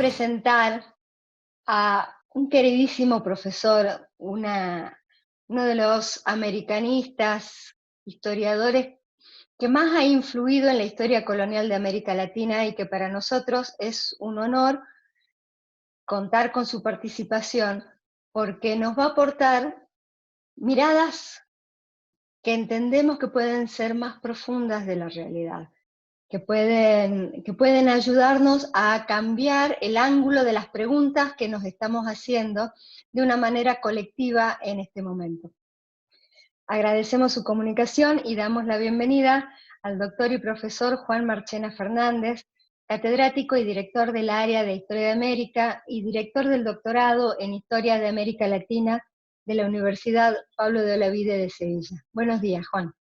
presentar a un queridísimo profesor, uno de los americanistas, historiadores que más ha influido en la historia colonial de América Latina y que para nosotros es un honor contar con su participación porque nos va a aportar miradas que entendemos que pueden ser más profundas de la realidad, que pueden ayudarnos a cambiar el ángulo de las preguntas que nos estamos haciendo de una manera colectiva en este momento. Agradecemos su comunicación y damos la bienvenida al doctor y profesor Juan Marchena Fernández, catedrático y director del área de Historia de América y director del doctorado en Historia de América Latina de la Universidad Pablo de Olavide de Sevilla. Buenos días, Juan.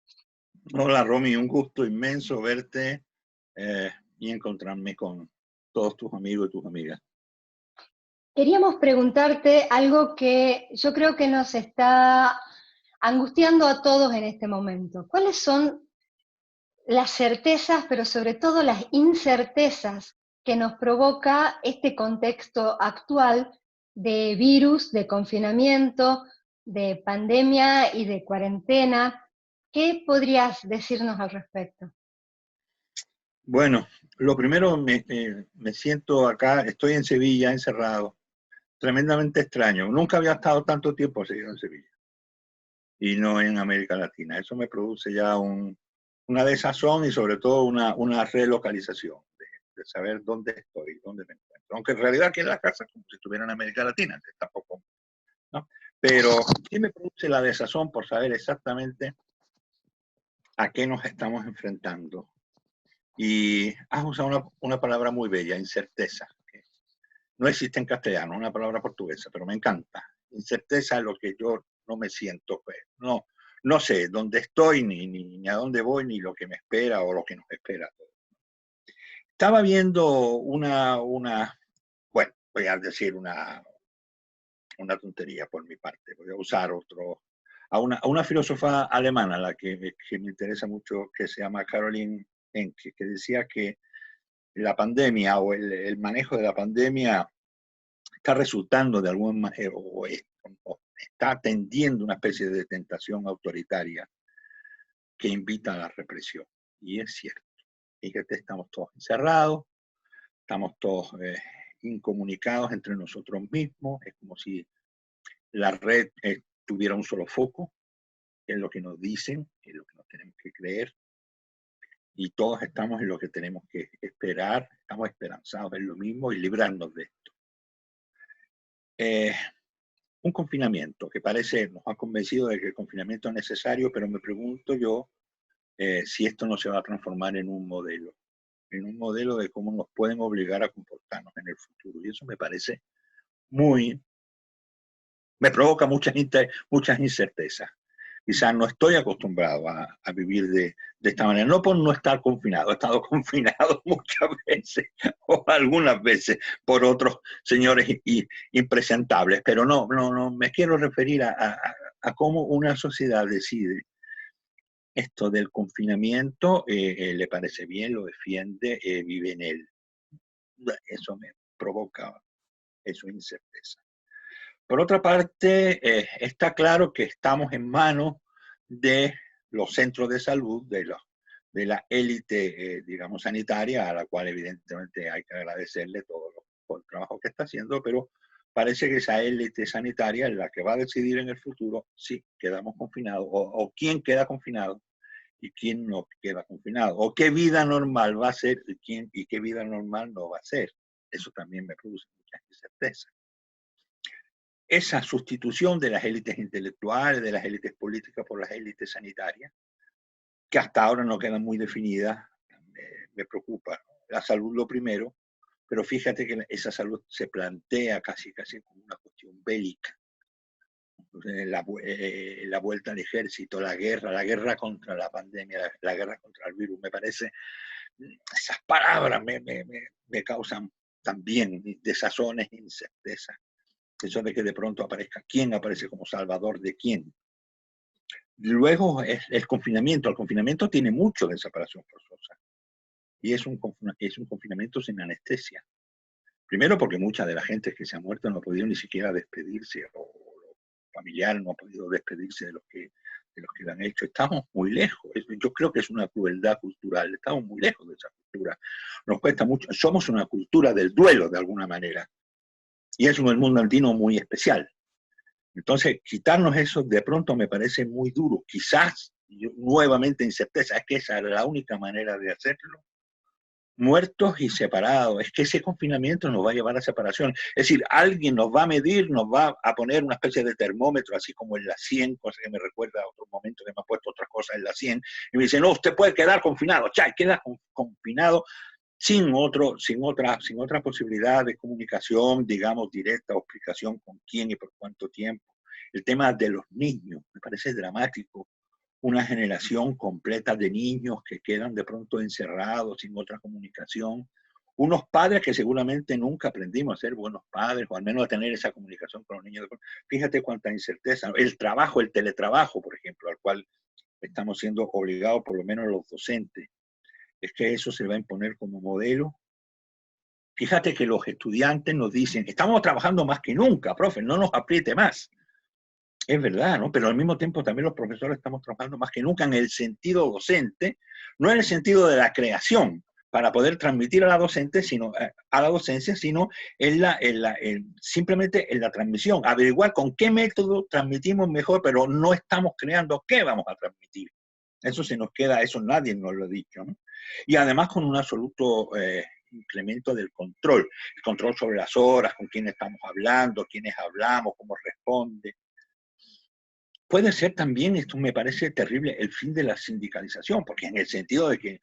Hola, Romy, un gusto inmenso verte y encontrarme con todos tus amigos y tus amigas. Queríamos preguntarte algo que yo creo que nos está angustiando a todos en este momento. ¿Cuáles son las certezas, pero sobre todo las incertezas que nos provoca este contexto actual de virus, de confinamiento, de pandemia y de cuarentena? ¿Qué podrías decirnos al respecto? Bueno, lo primero, me siento acá, estoy en Sevilla, encerrado, tremendamente extraño. Nunca había estado tanto tiempo seguido en Sevilla y no en América Latina. Eso me produce ya una desazón y sobre todo una relocalización de saber dónde estoy, dónde me encuentro. Aunque en realidad aquí en la casa como si estuviera en América Latina, que tampoco, ¿no? Pero sí me produce la desazón por saber exactamente a qué nos estamos enfrentando. Y has usado una palabra muy bella, incerteza. Que no existe en castellano, una palabra portuguesa, pero me encanta. Incerteza es lo que yo no me siento, pues, no sé dónde estoy, ni a dónde voy, ni lo que me espera o lo que nos espera. Estaba viendo bueno, voy a decir una tontería por mi parte, voy a usar a una filósofa alemana, a la que me interesa mucho, que se llama Caroline Enke, que decía que la pandemia o el manejo de la pandemia está resultando de alguna manera, o está atendiendo una especie de tentación autoritaria que invita a la represión. Y es cierto. Fíjate, estamos todos encerrados, estamos todos incomunicados entre nosotros mismos, es como si la red tuviera un solo foco, que es lo que nos dicen, es lo que nos tenemos que creer, y todos estamos en lo que tenemos que esperar, estamos esperanzados en lo mismo y librarnos de esto. Un confinamiento que nos ha convencido de que el confinamiento es necesario, pero me pregunto yo si esto no se va a transformar en un modelo de cómo nos pueden obligar a comportarnos en el futuro. Y eso me parece me provoca muchas incertezas. Quizás no estoy acostumbrado a vivir de esta manera, no por no estar confinado, he estado confinado muchas veces o algunas veces por otros señores impresentables, pero no me quiero referir a cómo una sociedad decide esto del confinamiento, le parece bien, lo defiende, vive en él. Eso me provoca incerteza. Por otra parte, está claro que estamos en manos de los centros de salud, de la élite, digamos, sanitaria, a la cual evidentemente hay que agradecerle todo el trabajo que está haciendo, pero parece que esa élite sanitaria es la que va a decidir en el futuro si quedamos confinados o quién queda confinado y quién no queda confinado, o qué vida normal va a ser y qué vida normal no va a ser. Eso también me produce mucha incerteza. Esa sustitución de las élites intelectuales, de las élites políticas por las élites sanitarias, que hasta ahora no quedan muy definidas, me preocupa. La salud lo primero, pero fíjate que esa salud se plantea casi como una cuestión bélica. La vuelta al ejército, la guerra contra la pandemia, la guerra contra el virus, me parece, esas palabras me causan también desazones e incertezas. Eso de que de pronto quién aparece como salvador de quién. Luego es el confinamiento. El confinamiento tiene mucho de separación forzosa. Y es un confinamiento sin anestesia. Primero porque mucha de la gente que se ha muerto no ha podido ni siquiera despedirse, o los familiares no han podido despedirse de los que lo han hecho. Estamos muy lejos. Yo creo que es una crueldad cultural. Estamos muy lejos de esa cultura. Nos cuesta mucho. Somos una cultura del duelo, de alguna manera. Y es un mundo andino muy especial. Entonces, quitarnos eso de pronto me parece muy duro. Quizás, nuevamente incerteza, es que esa era la única manera de hacerlo. Muertos y separados. Es que ese confinamiento nos va a llevar a separación. Es decir, alguien nos va a medir, nos va a poner una especie de termómetro, así como en la 100, cosa que me recuerda a otro momento que me ha puesto otras cosas en la 100, y me dice, no, usted puede quedar confinado. Ya, queda confinado sin otra posibilidad de comunicación, digamos, directa o explicación con quién y por cuánto tiempo. El tema de los niños, me parece dramático. Una generación completa de niños que quedan de pronto encerrados sin otra comunicación. Unos padres que seguramente nunca aprendimos a ser buenos padres, o al menos a tener esa comunicación con los niños. Fíjate cuánta incerteza. El trabajo, el teletrabajo, por ejemplo, al cual estamos siendo obligados, por lo menos los docentes. Es que eso se va a imponer como modelo. Fíjate que los estudiantes nos dicen, estamos trabajando más que nunca, profe, no nos apriete más. Es verdad, ¿no? Pero al mismo tiempo también los profesores estamos trabajando más que nunca en el sentido docente, no en el sentido de la creación, para poder transmitir a la docente, sino a la docencia, sino simplemente en la transmisión, averiguar con qué método transmitimos mejor, pero no estamos creando qué vamos a transmitir. Eso se nos queda, eso nadie nos lo ha dicho, ¿no? Y además con un absoluto incremento del control, el control sobre las horas, con quién estamos hablando, quiénes hablamos, cómo responde. Puede ser también, esto me parece terrible, el fin de la sindicalización, porque en el sentido de que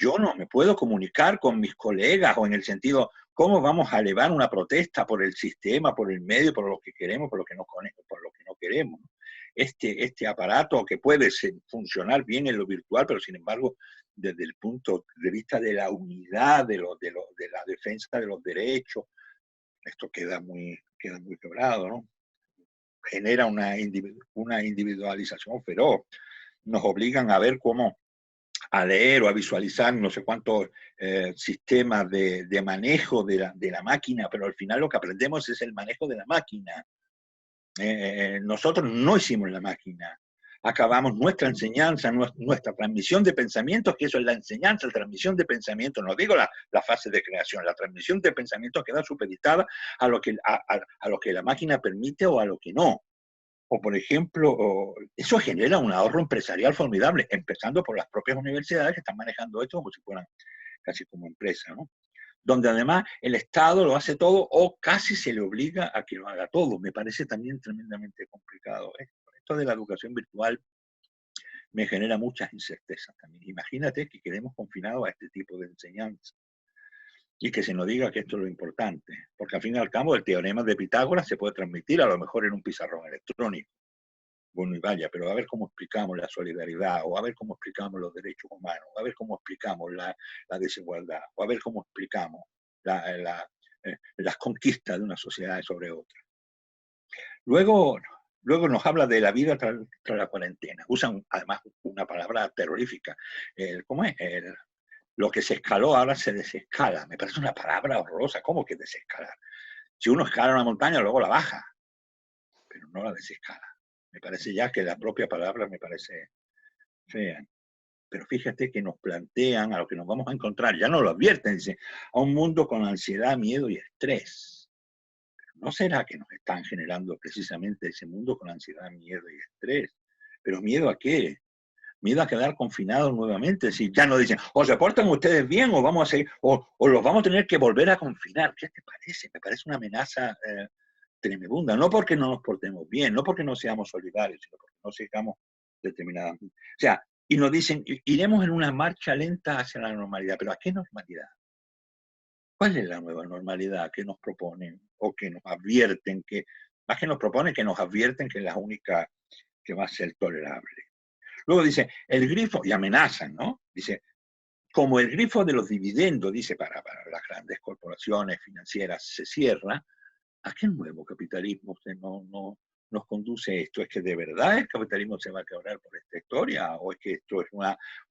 yo no me puedo comunicar con mis colegas, o en el sentido, ¿cómo vamos a elevar una protesta por el sistema, por el medio, por lo que queremos, por lo que no queremos? Este aparato que puede funcionar bien en lo virtual, pero sin embargo, desde el punto de vista de la unidad, de la defensa de los derechos, esto queda muy quebrado, ¿no? Genera una individualización feroz. Nos obligan a ver cómo, a leer o a visualizar no sé cuántos sistemas de manejo de la máquina, pero al final lo que aprendemos es el manejo de la máquina. Nosotros no hicimos la máquina. Acabamos nuestra enseñanza, nuestra transmisión de pensamientos, que eso es la enseñanza, la transmisión de pensamientos, no digo la fase de creación, la transmisión de pensamientos queda supeditada a lo que la máquina permite o a lo que no. O, por ejemplo, eso genera un ahorro empresarial formidable, empezando por las propias universidades que están manejando esto como si fueran casi como empresa, ¿no? Donde además el Estado lo hace todo o casi se le obliga a que lo haga todo. Me parece también tremendamente complicado. Esto de la educación virtual me genera muchas incertezas también. Imagínate que quedemos confinados a este tipo de enseñanza y que se nos diga que esto es lo importante, porque al fin y al cabo el teorema de Pitágoras se puede transmitir a lo mejor en un pizarrón electrónico. Bueno, y vaya, pero a ver cómo explicamos la solidaridad, o a ver cómo explicamos los derechos humanos, o a ver cómo explicamos la desigualdad, o a ver cómo explicamos las conquistas de una sociedad sobre otra. Luego nos habla de la vida tras la cuarentena. Usan además una palabra terrorífica. ¿Cómo es? Lo que se escaló ahora se desescala. Me parece una palabra horrorosa. ¿Cómo que desescalar? Si uno escala una montaña, luego la baja, pero no la desescala. Me parece ya que la propia palabra me parece fea. Pero fíjate que nos plantean a lo que nos vamos a encontrar, ya nos lo advierten, dice, a un mundo con ansiedad, miedo y estrés. ¿No será que nos están generando precisamente ese mundo con ansiedad, miedo y estrés? ¿Pero miedo a qué? Miedo a quedar confinados nuevamente. Si ya nos dicen, o se portan ustedes bien, o vamos a seguir, o los vamos a tener que volver a confinar. ¿Qué te parece? Me parece una amenaza tremenda. No porque no nos portemos bien, no porque no seamos solidarios, sino porque no sigamos determinadamente. O sea, y nos dicen, iremos en una marcha lenta hacia la normalidad. ¿Pero a qué normalidad? ¿Cuál es la nueva normalidad que nos proponen o que nos advierten que, más que nos proponen, que nos advierten que es la única que va a ser tolerable? Luego dice, el grifo, y amenazan, ¿no? Dice, como el grifo de los dividendos, dice, para las grandes corporaciones financieras se cierra, ¿a qué nuevo capitalismo nos conduce esto? ¿Es que de verdad el capitalismo se va a quebrar por esta historia? ¿O es que esto es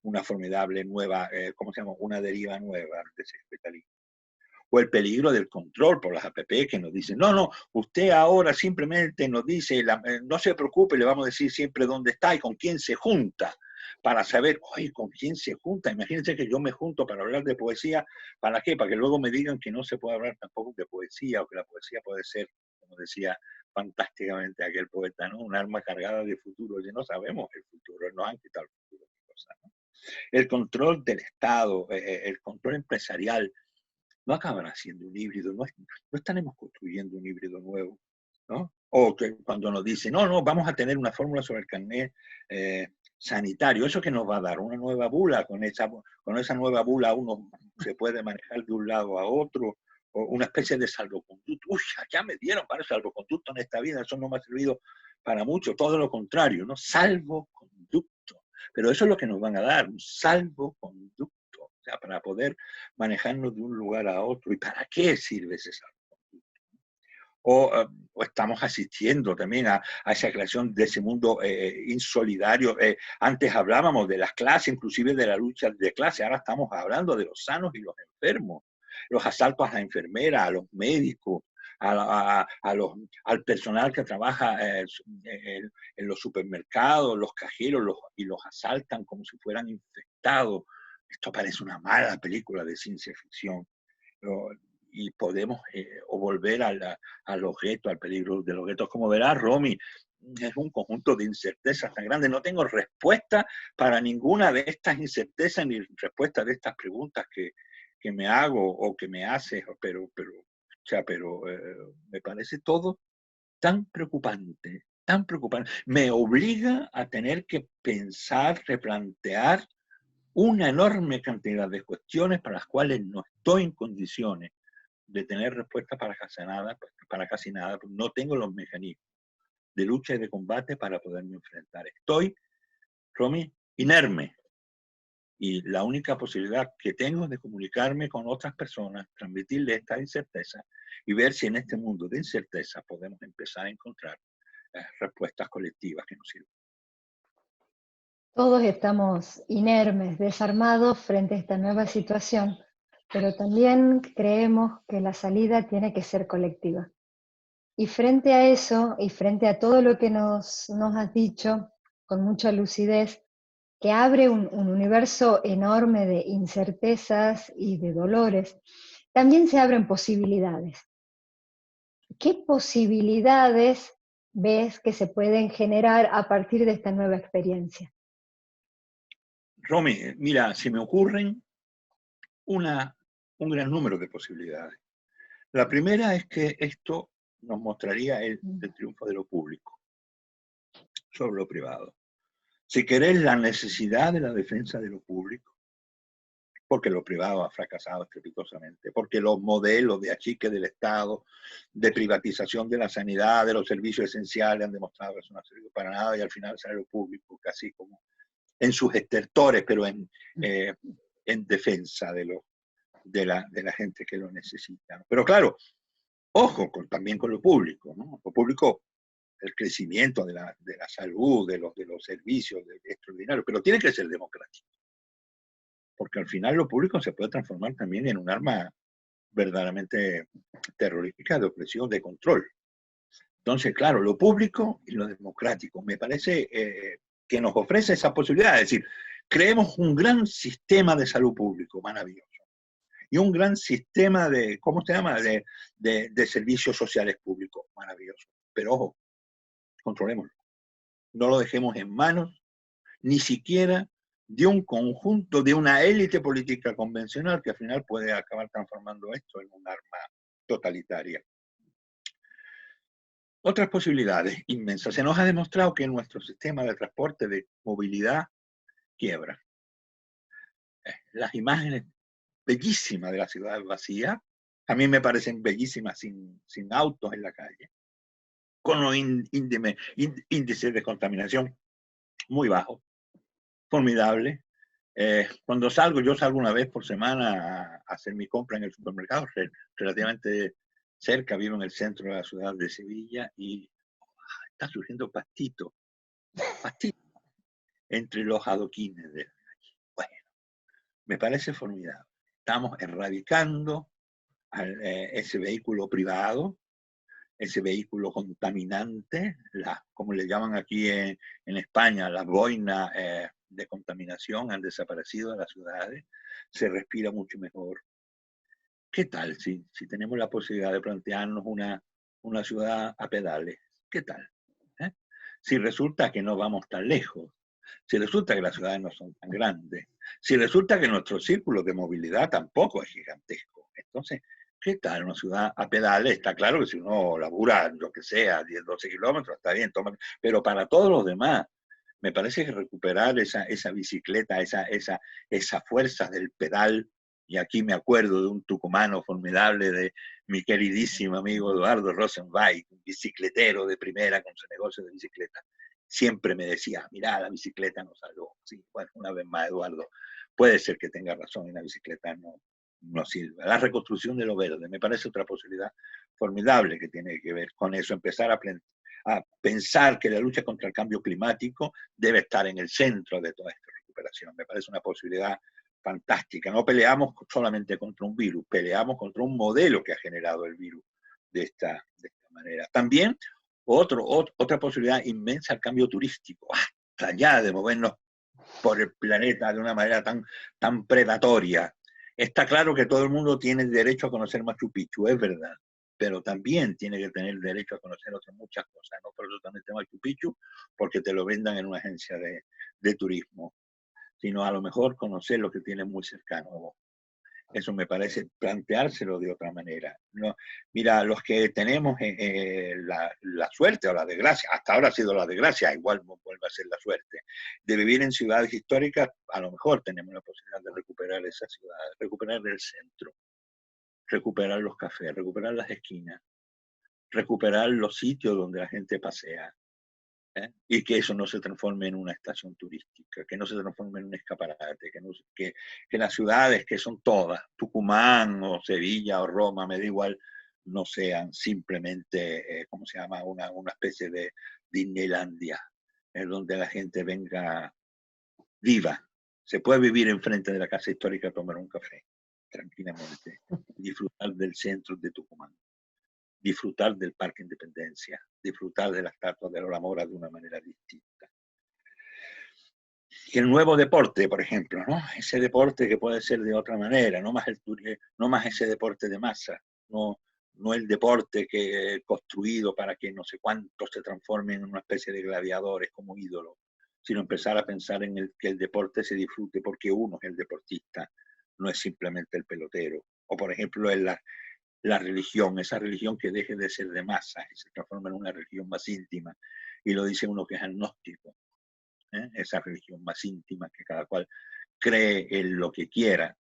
una formidable nueva, ¿cómo se llama? Una deriva nueva de ese capitalismo? O el peligro del control por las APP que nos dicen, no, usted ahora simplemente nos dice, no se preocupe, le vamos a decir siempre dónde está y con quién se junta, para saber, oye, ¿con quién se junta? Imagínense que yo me junto para hablar de poesía, ¿para qué? Para que luego me digan que no se puede hablar tampoco de poesía, o que la poesía puede ser, como decía fantásticamente aquel poeta, ¿no? Un arma cargada de futuro. Oye, no sabemos el futuro, nos han quitado el futuro. ¿No? El control del Estado, el control empresarial, no acabará siendo un híbrido, no estaremos construyendo un híbrido nuevo, ¿no? O que cuando nos dicen, no, vamos a tener una fórmula sobre el carnet sanitario, ¿eso que nos va a dar? Una nueva bula, con esa nueva bula uno se puede manejar de un lado a otro, o una especie de salvoconducto. Uy, ya me dieron para salvoconducto en esta vida, eso no me ha servido para mucho, todo lo contrario, ¿no? Salvoconducto. Pero eso es lo que nos van a dar, un salvoconducto. O sea, para poder manejarnos de un lugar a otro. ¿Y para qué sirve ese salvoconducto? O estamos asistiendo también a esa creación de ese mundo insolidario. Antes hablábamos de las clases, inclusive de la lucha de clase, ahora estamos hablando de los sanos y los enfermos, los asaltos a las enfermeras, a los médicos, al personal que trabaja en los supermercados, los cajeros, y los asaltan como si fueran infectados. Esto parece una mala película de ciencia ficción. Y podemos o volver a los guetos, al peligro de los guetos. Como verás, Romy, es un conjunto de incertezas tan grandes. No tengo respuesta para ninguna de estas incertezas ni respuesta de estas preguntas que me hago o que me haces, pero me parece todo tan preocupante, tan preocupante. Me obliga a tener que pensar, replantear una enorme cantidad de cuestiones para las cuales no estoy en condiciones de tener respuesta para casi nada, porque no tengo los mecanismos de lucha y de combate para poderme enfrentar. Estoy, Romy, inerme. Y la única posibilidad que tengo es de comunicarme con otras personas, transmitirles esta incerteza y ver si en este mundo de incerteza podemos empezar a encontrar respuestas colectivas que nos sirvan. Todos estamos inermes, desarmados frente a esta nueva situación, pero también creemos que la salida tiene que ser colectiva. Y frente a eso, y frente a todo lo que nos has dicho, con mucha lucidez, que abre un universo enorme de incertezas y de dolores, también se abren posibilidades. ¿Qué posibilidades ves que se pueden generar a partir de esta nueva experiencia? Romy, mira, se me ocurren un gran número de posibilidades. La primera es que esto nos mostraría el triunfo de lo público sobre lo privado. Si querés, la necesidad de la defensa de lo público, porque lo privado ha fracasado estrepitosamente, porque los modelos de achique del Estado, de privatización de la sanidad, de los servicios esenciales han demostrado que eso no ha servido para nada y al final sale lo público casi como en sus estertores, pero en defensa de la gente que lo necesita. Pero claro, ojo también con lo público, ¿no? Lo público, el crecimiento de la salud, de los servicios extraordinarios, pero tiene que ser democrático. Porque al final lo público se puede transformar también en un arma verdaderamente terrorífica de opresión, de control. Entonces, claro, lo público y lo democrático, me parece que nos ofrece esa posibilidad. Es decir, creemos un gran sistema de salud público, maravilloso. Y un gran sistema de, ¿cómo se llama?, de servicios sociales públicos, maravilloso. Pero ojo, controlémoslo. No lo dejemos en manos ni siquiera de un conjunto, de una élite política convencional que al final puede acabar transformando esto en un arma totalitaria. Otras posibilidades inmensas. Se nos ha demostrado que nuestro sistema de transporte, de movilidad, quiebra. Las imágenes bellísimas de las ciudades vacías, a mí me parecen bellísimas sin autos en la calle, con los índices de contaminación muy bajos, formidable. Cuando yo salgo una vez por semana a hacer mi compra en el supermercado, relativamente cerca, vivo en el centro de la ciudad de Sevilla y está surgiendo pastito entre los adoquines de la calle. Bueno, me parece formidable. Estamos erradicando ese vehículo privado, ese vehículo contaminante, como le llaman aquí en España, las boinas de contaminación han desaparecido de las ciudades, se respira mucho mejor. ¿Qué tal si tenemos la posibilidad de plantearnos una ciudad a pedales? ¿Qué tal? ¿Eh? Si resulta que no vamos tan lejos, si resulta que las ciudades no son tan grandes, si resulta que nuestro círculo de movilidad tampoco es gigantesco, entonces, ¿qué tal una ciudad a pedales? Está claro que si uno labura, yo que sé, a 10, 12 kilómetros, está bien, pero para todos los demás, me parece que recuperar esa bicicleta, esa fuerza del pedal, y aquí me acuerdo de un tucumano formidable, de mi queridísimo amigo Eduardo Rosenweig, un bicicletero de primera con su negocio de bicicleta. Siempre me decía, mira, la bicicleta nos salvó. Sí, bueno, una vez más, Eduardo, puede ser que tenga razón y la bicicleta no sirve. La reconstrucción de lo verde me parece otra posibilidad formidable que tiene que ver con eso, empezar a pensar que la lucha contra el cambio climático debe estar en el centro de toda esta recuperación. Me parece una posibilidad fantástica. No peleamos solamente contra un virus, peleamos contra un modelo que ha generado el virus de esta manera. También otra posibilidad inmensa, el cambio turístico, hasta allá de movernos por el planeta de una manera tan predatoria. Está claro que todo el mundo tiene derecho a conocer Machu Picchu, es verdad, pero también tiene que tener derecho a conocer otras muchas cosas, no solamente Machu Picchu, porque te lo vendan en una agencia de turismo, sino a lo mejor conocer lo que tienes muy cercano. Eso me parece planteárselo de otra manera. No, mira, los que tenemos la suerte o la desgracia, hasta ahora ha sido la desgracia, igual vuelve a ser la suerte, de vivir en ciudades históricas, a lo mejor tenemos la posibilidad de recuperar esas ciudades, recuperar el centro, recuperar los cafés, recuperar las esquinas, recuperar los sitios donde la gente pasea. Y que eso no se transforme en una estación turística, que no se transforme en un escaparate, que las ciudades, que son todas, Tucumán o Sevilla o Roma, me da igual, no sean simplemente, ¿cómo se llama?, una especie de Disneylandia, donde la gente venga viva. Se puede vivir enfrente de la casa histórica a tomar un café, tranquilamente, y disfrutar del centro de Tucumán, disfrutar del Parque Independencia, disfrutar de la Estatua de la Mora de una manera distinta. Y el nuevo deporte, por ejemplo, ¿no? Ese deporte que puede ser de otra manera, no más ese deporte de masa, no el deporte que construido para que no sé cuántos se transformen en una especie de gladiadores como ídolos, sino empezar a pensar en que el deporte se disfrute porque uno es el deportista, no es simplemente el pelotero. O por ejemplo, en la religión, esa religión que deje de ser de masa y se transforma en una religión más íntima. Y lo dice uno que es agnóstico, esa religión más íntima, que cada cual cree en lo que quiera,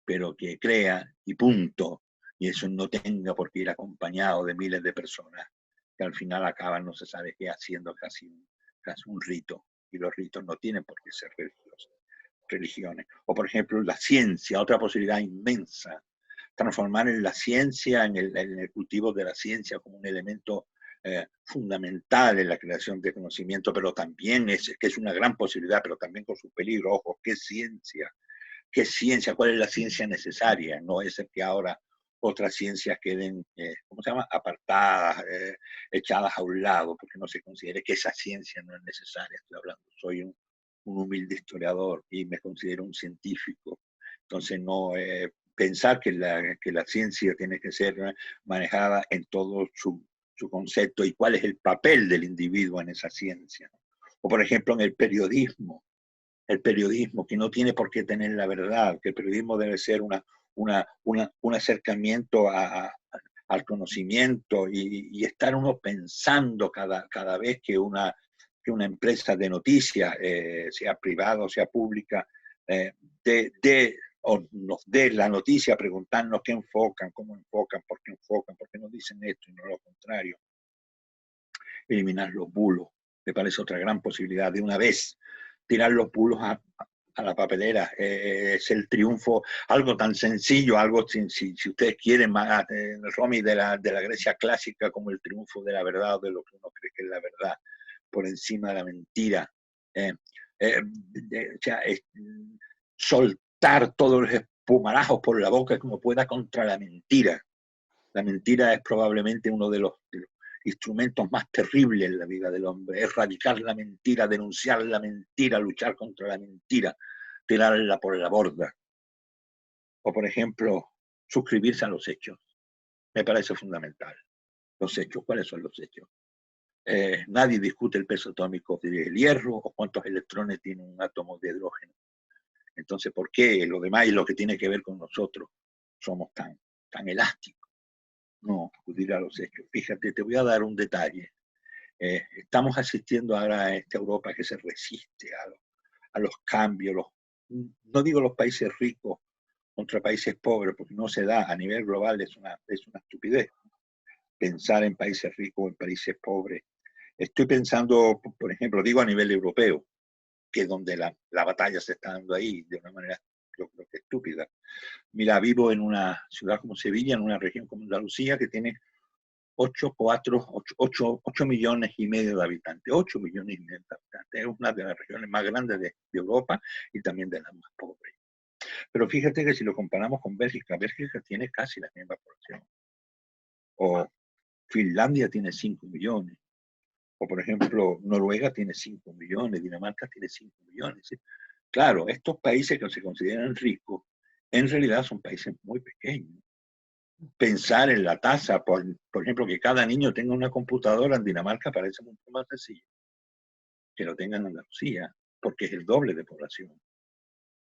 pero que crea y punto. Y eso no tenga por qué ir acompañado de miles de personas que al final acaban no se sabe qué haciendo casi un rito. Y los ritos no tienen por qué ser religiones. O por ejemplo la ciencia, otra posibilidad inmensa, transformar en la ciencia, en el cultivo de la ciencia como un elemento fundamental en la creación de conocimiento, pero también que es una gran posibilidad, pero también con sus peligros. Ojo, ¿qué ciencia? ¿Cuál es la ciencia necesaria? No es el que ahora otras ciencias queden, ¿cómo se llama?, apartadas, echadas a un lado, porque no se considere que esa ciencia no es necesaria. Estoy hablando, soy un humilde historiador y me considero un científico. Entonces, no pensar que la ciencia tiene que ser manejada en todo su concepto y cuál es el papel del individuo en esa ciencia. O, por ejemplo, en el periodismo, que no tiene por qué tener la verdad, que el periodismo debe ser un acercamiento al conocimiento y estar uno pensando cada vez que una empresa de noticias, sea privada o sea pública, o nos dé la noticia, preguntarnos qué enfocan, cómo enfocan, por qué nos dicen esto y no lo contrario. Eliminar los bulos, me parece otra gran posibilidad. De una vez, tirar los bulos a la papelera. Es el triunfo, algo tan sencillo, algo, si ustedes quieren, Romy, de la Grecia clásica, como el triunfo de la verdad o de lo que uno cree que es la verdad, por encima de la mentira. O sea, soltar todos los espumarajos por la boca como pueda contra la mentira. La mentira es probablemente uno de los instrumentos más terribles en la vida del hombre. Erradicar la mentira, denunciar la mentira, luchar contra la mentira, tirarla por la borda. O, por ejemplo, suscribirse a los hechos. Me parece fundamental. Los hechos, ¿cuáles son los hechos? Nadie discute el peso atómico del hierro o cuántos electrones tiene un átomo de hidrógeno. Entonces, ¿por qué lo demás y lo que tiene que ver con nosotros somos tan elásticos? No, acudir a los hechos. Fíjate, te voy a dar un detalle. Estamos asistiendo ahora a esta Europa que se resiste a los cambios. No digo los países ricos contra países pobres, porque no se da a nivel global, es una estupidez pensar en países ricos o en países pobres. Estoy pensando, por ejemplo, digo a nivel europeo, que es donde la batalla se está dando ahí de una manera, yo creo que estúpida. Mira, vivo en una ciudad como Sevilla, en una región como Andalucía, que tiene 8 millones y medio de habitantes. 8 millones y medio de habitantes. Es una de las regiones más grandes de Europa y también de las más pobres. Pero fíjate que si lo comparamos con Bélgica, Bélgica tiene casi la misma población. O Finlandia tiene 5 millones. O, por ejemplo, Noruega tiene 5 millones, Dinamarca tiene 5 millones. ¿Sí? Claro, estos países que se consideran ricos, en realidad son países muy pequeños. Pensar en la tasa, por ejemplo, que cada niño tenga una computadora en Dinamarca parece mucho más sencillo que lo tenga en Andalucía, porque es el doble de población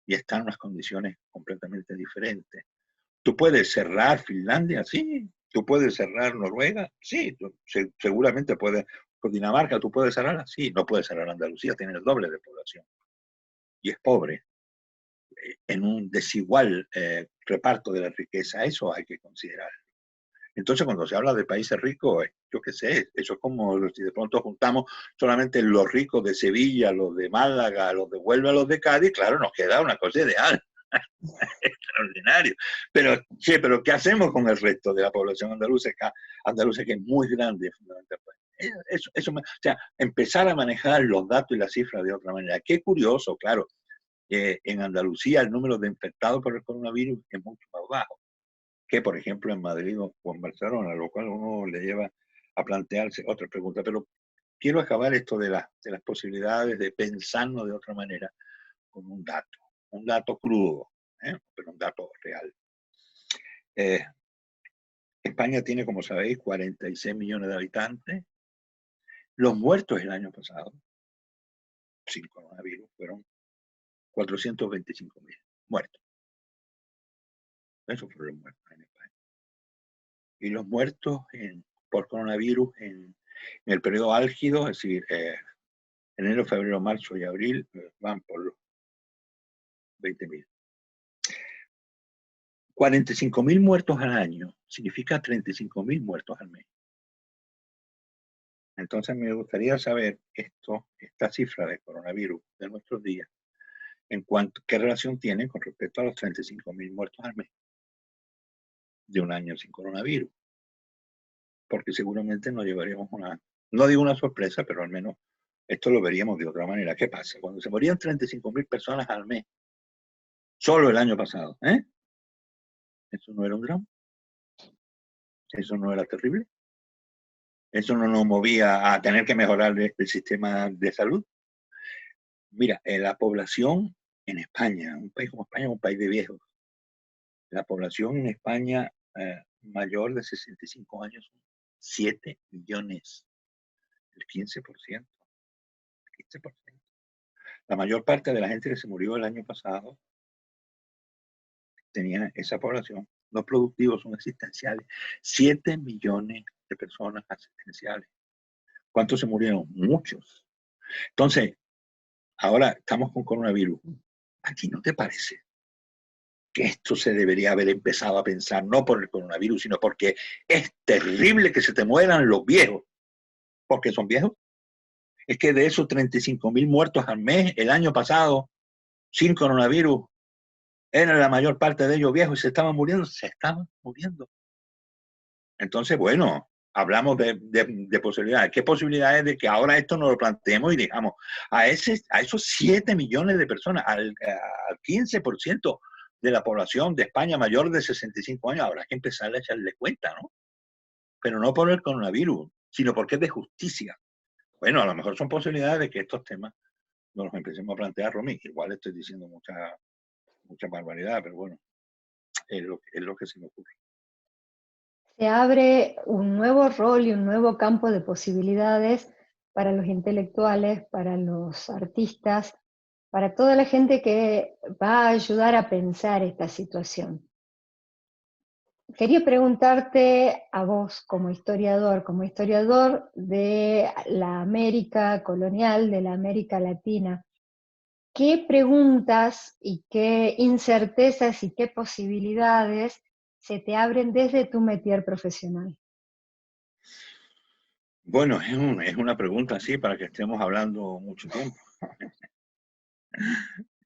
y está en unas condiciones completamente diferentes. ¿Tú puedes cerrar Finlandia? Sí. ¿Tú puedes cerrar Noruega? Sí. Seguramente puedes. Con Dinamarca, ¿tú puedes cerrarla? Sí. No puedes cerrar Andalucía, tiene el doble de población y es pobre. En un desigual reparto de la riqueza, eso hay que considerar. Entonces, cuando se habla de países ricos, yo qué sé, eso es como si de pronto juntamos solamente los ricos de Sevilla, los de Málaga, los de Huelva, los de Cádiz, claro, nos queda una cosa ideal. Extraordinario. Pero, sí, pero ¿qué hacemos con el resto de la población andaluza que es muy grande, fundamentalmente? O sea, empezar a manejar los datos y las cifras de otra manera. Qué curioso, claro, que en Andalucía el número de infectados por el coronavirus es mucho más bajo que, por ejemplo, en Madrid o en Barcelona, lo cual uno le lleva a plantearse otra pregunta. Pero quiero acabar esto de las posibilidades de pensarnos de otra manera con un dato crudo, pero un dato real. España tiene, como sabéis, 46 millones de habitantes. Los muertos el año pasado, sin coronavirus, fueron 425.000 muertos. Esos fueron los muertos en España. Y los muertos por coronavirus en el periodo álgido, es decir, enero, febrero, marzo y abril, van por los 20.000. 45.000 muertos al año significa 35.000 muertos al mes. Entonces me gustaría saber esta cifra de coronavirus de nuestros días, qué relación tiene con respecto a los 35.000 muertos al mes de un año sin coronavirus. Porque seguramente nos llevaríamos no digo una sorpresa, pero al menos esto lo veríamos de otra manera. ¿Qué pasa? Cuando se morían 35.000 personas al mes, solo el año pasado, ¿eso no era un drama? ¿Eso no era terrible? ¿Eso no nos movía a tener que mejorar el sistema de salud? Mira, la población en España, un país como España es un país de viejos. La población en España mayor de 65 años son 7 millones, el 15%. La mayor parte de la gente que se murió el año pasado tenía esa población. Los productivos son asistenciales. 7 millones de personas asistenciales. ¿Cuántos se murieron? Muchos. Entonces, ahora estamos con coronavirus. ¿A ti no te parece que esto se debería haber empezado a pensar no por el coronavirus, sino porque es terrible que se te mueran los viejos? ¿Porque son viejos? Es que de esos 35.000 muertos al mes el año pasado, sin coronavirus, eran la mayor parte de ellos viejos y se estaban muriendo. Entonces, bueno, hablamos de posibilidades. ¿Qué posibilidades de que ahora esto nos lo planteemos y digamos a esos 7 millones de personas, al 15%, de la población de España mayor de 65 años. Habrá que empezar a echarle cuenta, ¿no? Pero no por el coronavirus, sino porque es de justicia. Bueno, a lo mejor son posibilidades de que estos temas nos los empecemos a plantear, Romy. Igual estoy diciendo mucha barbaridad, pero bueno, es lo que se me ocurre. Se abre un nuevo rol y un nuevo campo de posibilidades para los intelectuales, para los artistas, para toda la gente que va a ayudar a pensar esta situación. Quería preguntarte a vos como historiador de la América colonial, de la América Latina, ¿qué preguntas y qué incertezas y qué posibilidades se te abren desde tu métier profesional? Bueno, es una pregunta así para que estemos hablando mucho tiempo.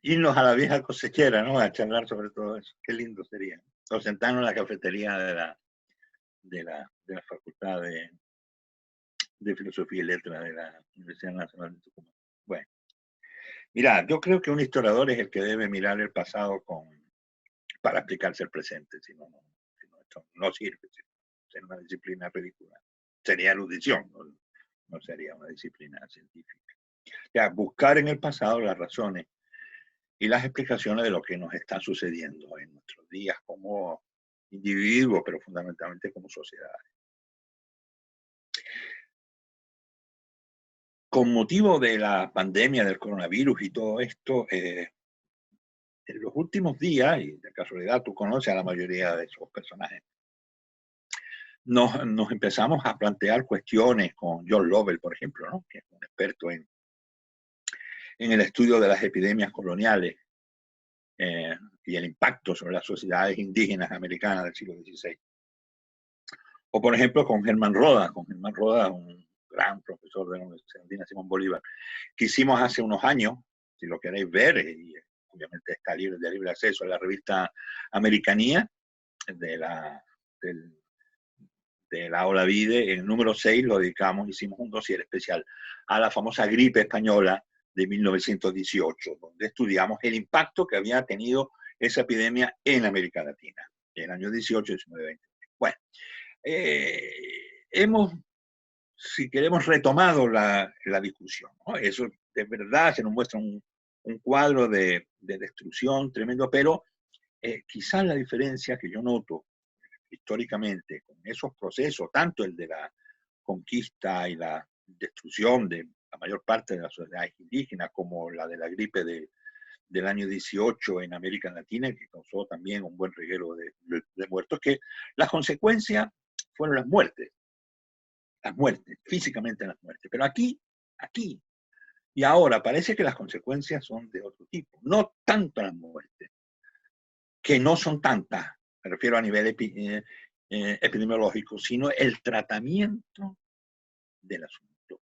Irnos a la vieja cosechera, ¿no? A charlar sobre todo eso. Qué lindo sería. O sentarnos en la cafetería de la Facultad de Filosofía y Letras de la Universidad Nacional de Tucumán. Bueno, mira, yo creo que un historiador es el que debe mirar el pasado para explicarse el presente, si no, esto no sirve. Sería una disciplina ridícula. Sería erudición, no sería una disciplina científica. O sea, buscar en el pasado las razones y las explicaciones de lo que nos está sucediendo en nuestros días como individuos, pero fundamentalmente como sociedades. Con motivo de la pandemia del coronavirus y todo esto, en los últimos días, y de casualidad tú conoces a la mayoría de esos personajes, nos empezamos a plantear cuestiones con John Lovell, por ejemplo, ¿no? Que es un experto en el estudio de las epidemias coloniales y el impacto sobre las sociedades indígenas americanas del siglo XVI. O, por ejemplo, con Germán Roda, un gran profesor de la Universidad Andina Simón Bolívar, que hicimos hace unos años, si lo queréis ver, y obviamente está libre de libre acceso a la revista Americanía de la Olavide, en el número 6 lo dedicamos, hicimos un dossier especial a la famosa gripe española de 1918, donde estudiamos el impacto que había tenido esa epidemia en América Latina, en el año 18, 19, 20. Bueno, hemos, si queremos, retomado la discusión, ¿no? Eso de verdad se nos muestra un cuadro de destrucción tremendo, pero quizás la diferencia que yo noto históricamente con esos procesos, tanto el de la conquista y la destrucción de la mayor parte de las sociedades indígenas, como la de la gripe del año 18 en América Latina, que causó también un buen reguero de muertos, que las consecuencias fueron las muertes, físicamente las muertes. Pero aquí y ahora parece que las consecuencias son de otro tipo, no tanto las muertes, que no son tantas, me refiero a nivel epidemiológico, sino el tratamiento del asunto.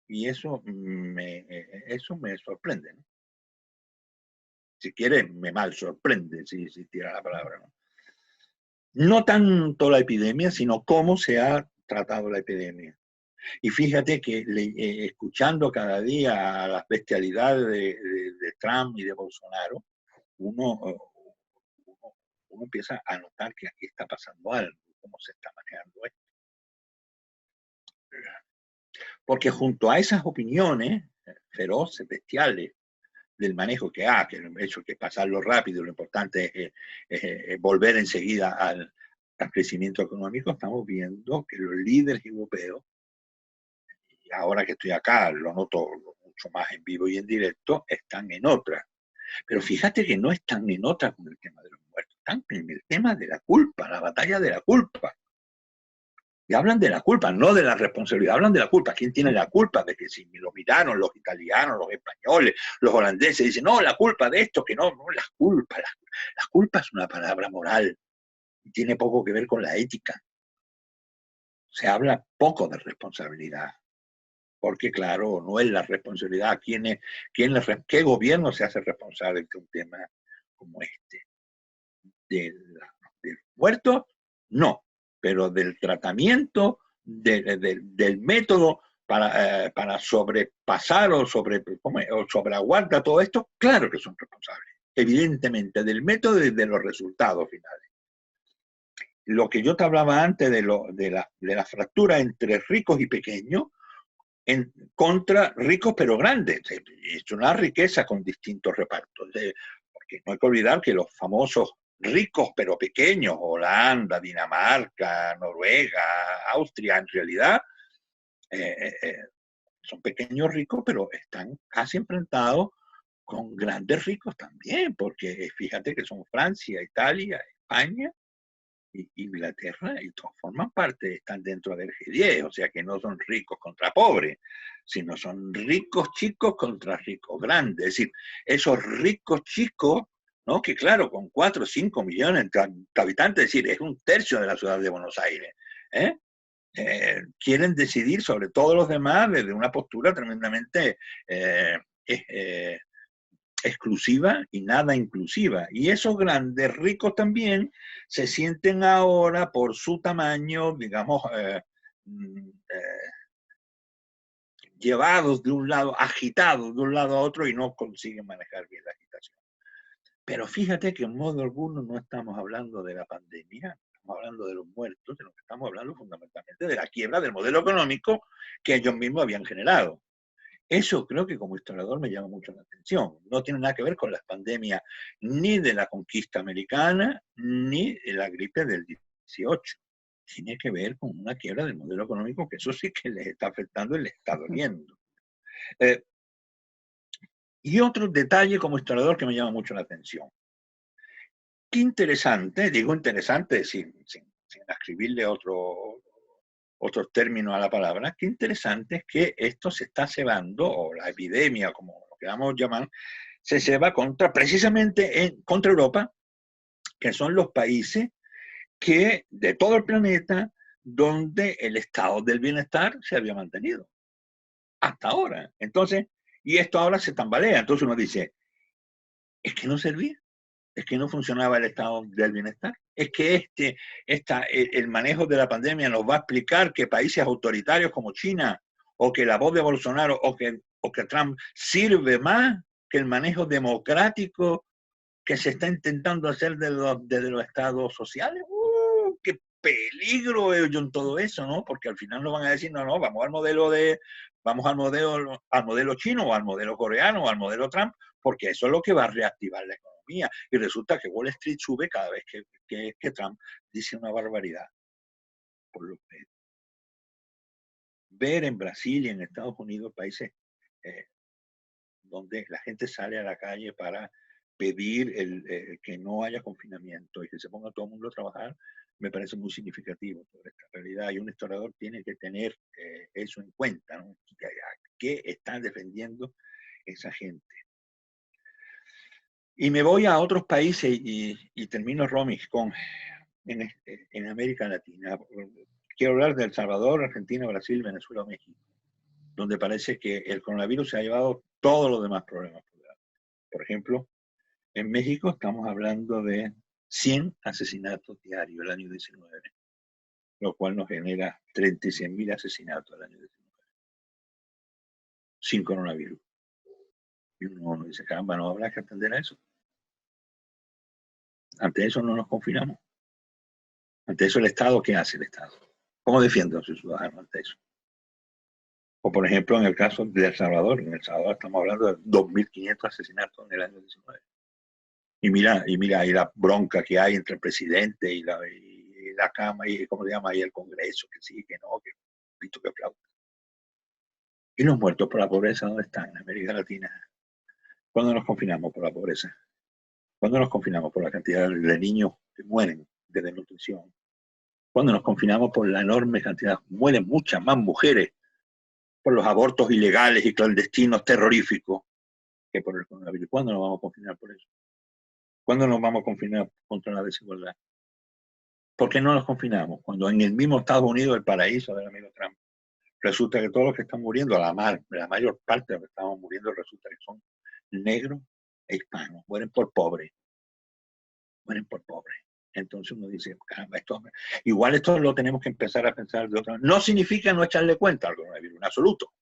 Y eso me sorprende, ¿no? Si quiere, me mal sorprende, si tira la palabra, ¿no? No tanto la epidemia, sino cómo se ha tratado la epidemia. Y fíjate que escuchando cada día a las bestialidades de Trump y de Bolsonaro, uno empieza a notar que aquí está pasando algo, cómo se está manejando esto. Porque junto a esas opiniones feroces, bestiales, del manejo que el hecho que pasarlo rápido, lo importante es volver enseguida al crecimiento económico, estamos viendo que los líderes europeos, y ahora que estoy acá lo noto mucho más en vivo y en directo, están en otra. Pero fíjate que no están en otra con el tema de los muertos, están en el tema de la culpa, la batalla de la culpa. Y hablan de la culpa, no de la responsabilidad, hablan de la culpa. ¿Quién tiene la culpa? De que si lo miraron los italianos, los españoles, los holandeses, dicen, no, la culpa de esto, que no, la culpa. La culpa es una palabra moral y tiene poco que ver con la ética. Se habla poco de responsabilidad, porque claro, no es la responsabilidad. ¿Qué gobierno se hace responsable de un tema como este? ¿Del muerto? No. Pero del tratamiento, del método para sobrepasar o sobreaguantar todo esto, claro que son responsables. evidentemente, del método y de los resultados finales. Lo que yo te hablaba antes de la fractura entre ricos y pequeños, contra ricos pero grandes. Es una riqueza con distintos repartos. Porque no hay que olvidar que los famosos ricos pero pequeños, Holanda, Dinamarca, Noruega, Austria, en realidad son pequeños ricos, pero están casi enfrentados con grandes ricos también, porque fíjate que son Francia, Italia, España y Inglaterra, y todos forman parte, están dentro del G10, o sea que no son ricos contra pobres, sino son ricos chicos contra ricos grandes. Es decir, esos ricos chicos, ¿no? Que claro, con 4 o 5 millones de habitantes, es decir, es un tercio de la ciudad de Buenos Aires, quieren decidir sobre todos los demás desde una postura tremendamente exclusiva y nada inclusiva. Y esos grandes ricos también se sienten ahora por su tamaño, digamos, llevados de un lado, agitados de un lado a otro y no consiguen manejar bien la agitación. Pero fíjate que en modo alguno no estamos hablando de la pandemia, estamos hablando de los muertos, de lo que estamos hablando fundamentalmente de la quiebra del modelo económico que ellos mismos habían generado. Eso creo que como historiador me llama mucho la atención. No tiene nada que ver con las pandemias ni de la conquista americana, ni de la gripe del 18. Tiene que ver con una quiebra del modelo económico que eso sí que les está afectando y les está doliendo. Y otro detalle como historiador que me llama mucho la atención. Qué interesante, digo interesante sin escribirle otros términos a la palabra, qué interesante es que esto se está cebando, o la epidemia, como lo queramos llamar, se ceba precisamente contra Europa, que son los países que de todo el planeta donde el estado del bienestar se había mantenido hasta ahora. Entonces, y esto ahora se tambalea. Entonces uno dice, es que no servía, es que no funcionaba el estado del bienestar, es que el manejo de la pandemia nos va a explicar que países autoritarios como China o que la voz de Bolsonaro o que Trump sirve más que el manejo democrático que se está intentando hacer desde los estados sociales. ¡Qué peligro veo en todo eso! ¿No? Porque al final nos van a decir, no, vamos al modelo chino o al modelo coreano o al modelo Trump, porque eso es lo que va a reactivar la economía. Y resulta que Wall Street sube cada vez que Trump dice una barbaridad. Por lo que ver en Brasil y en Estados Unidos, países donde la gente sale a la calle para pedir que no haya confinamiento y que se ponga todo el mundo a trabajar, me parece muy significativo sobre esta realidad. Y un historiador tiene que tener eso en cuenta, ¿no? ¿Qué están defendiendo esa gente? Y me voy a otros países y termino, Romy, en América Latina. Quiero hablar de El Salvador, Argentina, Brasil, Venezuela, México, donde parece que el coronavirus se ha llevado todos los demás problemas. Por ejemplo, en México estamos hablando de 100 asesinatos diarios el año 19, lo cual nos genera 36.000 asesinatos el año 19, sin coronavirus. Y uno dice, caramba, no habrá que atender a eso. Ante eso no nos confinamos. Ante eso el Estado, ¿qué hace el Estado? ¿Cómo defiende a sus ciudadanos ante eso? O por ejemplo, en el caso de El Salvador, en El Salvador estamos hablando de 2.500 asesinatos en el año 19. Y mira, y la bronca que hay entre el presidente y la Cámara, y ¿cómo se llama? Y el Congreso, que sí, que no, que pito que flauta. ¿Y los muertos por la pobreza dónde están? En América Latina. ¿Cuándo nos confinamos por la pobreza? ¿Cuándo nos confinamos por la cantidad de niños que mueren de desnutrición? ¿Cuándo nos confinamos por la enorme cantidad? Mueren muchas más mujeres por los abortos ilegales y clandestinos terroríficos que por el coronavirus. ¿Cuándo nos vamos a confinar por eso? ¿Cuándo nos vamos a confinar contra la desigualdad? ¿Por qué no nos confinamos? Cuando en el mismo Estados Unidos, el paraíso del amigo Trump, resulta que todos los que están muriendo, la mayor parte de los que estamos muriendo, resulta que son negros e hispanos, mueren por pobre. Mueren por pobre. Entonces uno dice, caramba, igual esto lo tenemos que empezar a pensar de otra manera. No significa no echarle cuenta al coronavirus, en absoluto.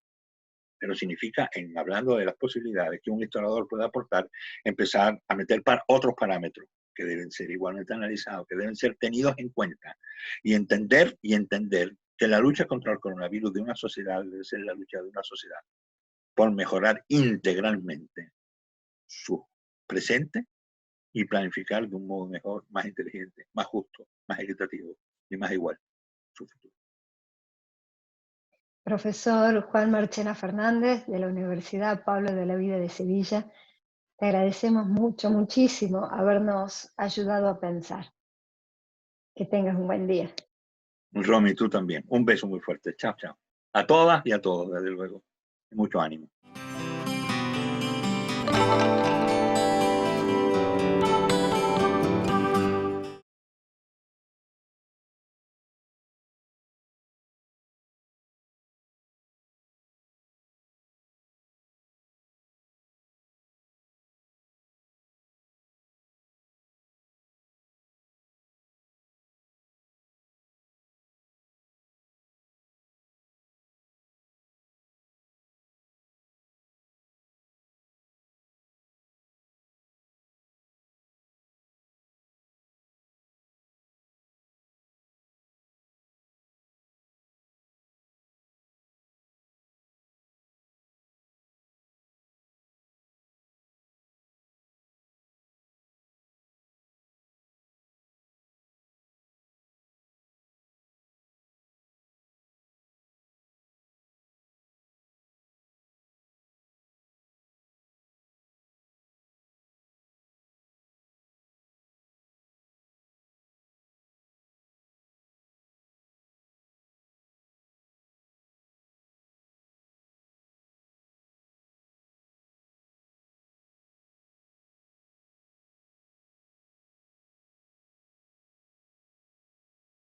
pero significa, hablando de las posibilidades que un historiador puede aportar, empezar a meter otros parámetros que deben ser igualmente analizados, que deben ser tenidos en cuenta, y entender que la lucha contra el coronavirus de una sociedad debe ser la lucha de una sociedad por mejorar integralmente su presente y planificar de un modo mejor, más inteligente, más justo, más equitativo y más igual su futuro. Profesor Juan Marchena Fernández, de la Universidad Pablo de la Vida de Sevilla, te agradecemos mucho, muchísimo habernos ayudado a pensar. Que tengas un buen día. Romy, tú también. Un beso muy fuerte. Chao, chao. A todas y a todos, desde luego. Mucho ánimo.